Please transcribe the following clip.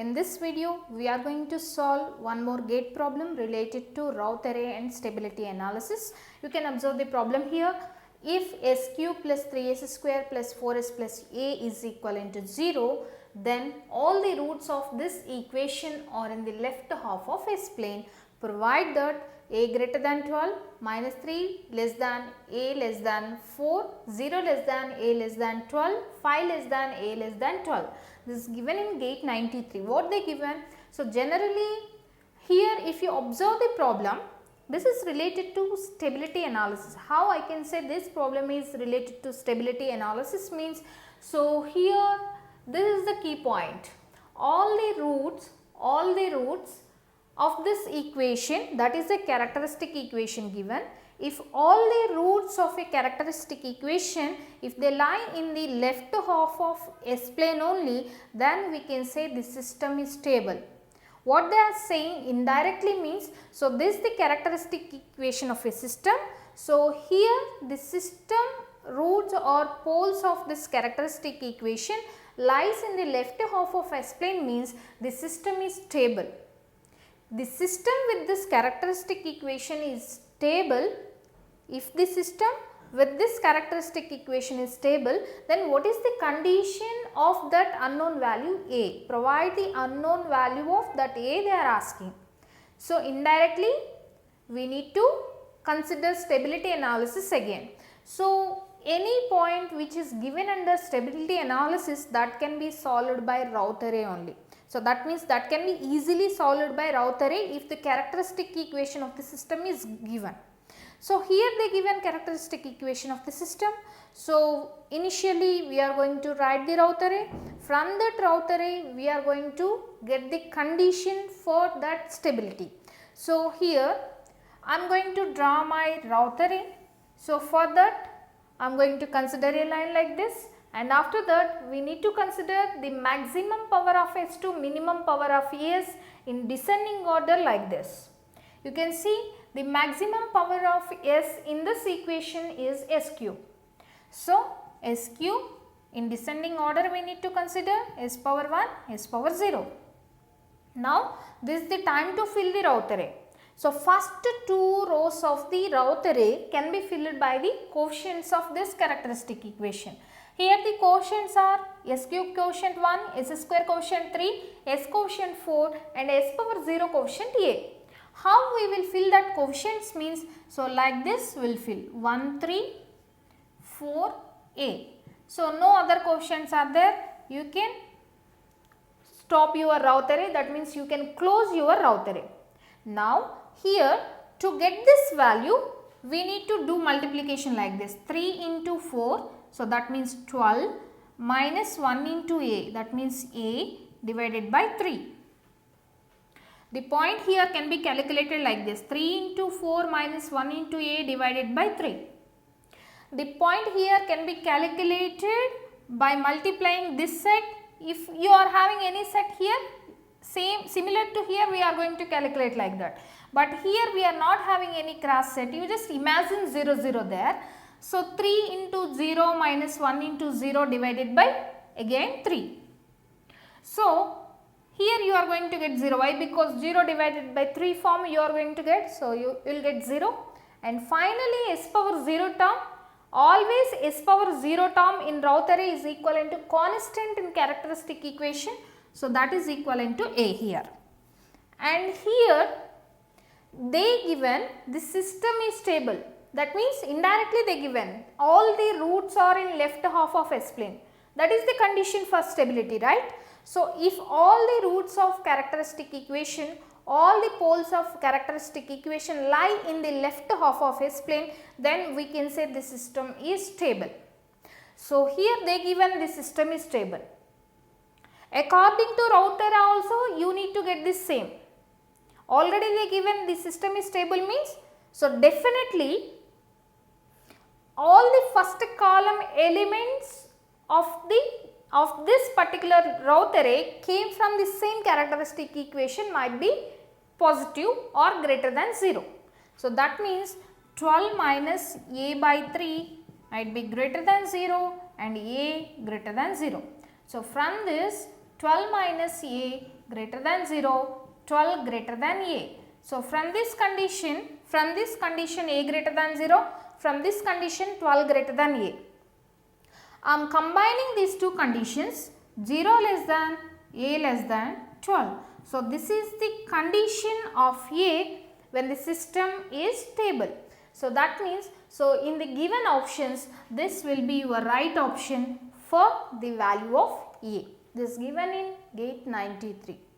In this video, we are going to solve one more gate problem related to Routh array and stability analysis. You can observe the problem here. If s cube plus 3s square plus 4s plus a is equivalent to 0, then all the roots of this equation are in the left half of S plane, provide that a greater than 12, minus 3 less than a less than 4, 0 less than a less than 12, 5 less than a less than 12. This is given in gate 93. What they given? So, generally here if you observe the problem, this is related to stability analysis. How I can say this problem is related to stability analysis means, so here this is the key point. All the roots of this equation, that is a characteristic equation given. If all the roots of a characteristic equation, if they lie in the left half of S plane only, then we can say the system is stable. What they are saying indirectly means, so this is the characteristic equation of a system. So, here the system roots or poles of this characteristic equation lies in the left half of S plane means the system is stable. The system with this characteristic equation is stable. If the system with this characteristic equation is stable, then what is the condition of that unknown value A? Provide the unknown value of that A they are asking. So, indirectly we need to consider stability analysis again. So, any point which is given under stability analysis, that can be solved by Routh array only. So, that means that can be easily solved by Routh array if the characteristic equation of the system is given. So, here they given characteristic equation of the system. So, initially we are going to write the Routh array. From that Routh array we are going to get the condition for that stability. So, here I am going to draw my Routh array. So, for that I am going to consider a line like this, and after that we need to consider the maximum power of S to minimum power of S in descending order like this. You can see the maximum power of S in this equation is S cube. So, S cube in descending order we need to consider S power 1, S power 0. Now, this is the time to fill the Routh array. So, first two rows of the Routh array can be filled by the coefficients of this characteristic equation. Here the coefficients are S cube coefficient 1, S square coefficient 3, S coefficient 4 and S power 0 coefficient A. How we will fill that coefficients means, so like this we will fill 1, 3, 4, A. So, no other coefficients are there, you can stop your Routh array, that means you can close your Routh array. Now, here to get this value we need to do multiplication like this, 3 into 4, so that means 12 minus 1 into A, that means A divided by 3. The point here can be calculated like this, 3 into 4 minus 1 into A divided by 3. The point here can be calculated by multiplying this set. If you are having any set here, similar to here we are going to calculate like that. But here we are not having any cross set, you just imagine 0, 0 there. So, 3 into 0 minus 1 into 0 divided by again 3. So, here you are going to get 0. Why? Because 0 divided by 3 form you are going to get. So, you will get 0. And finally, S power 0 term, always S power 0 term in Routh array is equivalent to constant in characteristic equation. So, that is equivalent to A here. And here they given the system is stable. That means indirectly they given all the roots are in left half of S plane. That is the condition for stability, right? So, if all the roots of characteristic equation, all the poles of characteristic equation lie in the left half of S plane, then we can say the system is stable. So, here they given the system is stable. According to Routh array also you need to get this same. Already they given the system is stable means, so definitely all the first column elements of this particular Routh array came from the same characteristic equation might be positive or greater than 0. So, that means 12 minus A by 3 might be greater than 0 and A greater than 0. So, from this 12 minus A greater than 0, 12 greater than A. So, from this condition A greater than 0, from this condition 12 greater than A. I am combining these two conditions, 0 less than, A less than 12. So, this is the condition of A when the system is stable. So, that means, so in the given options, this will be your right option for the value of A. This is given in gate 93.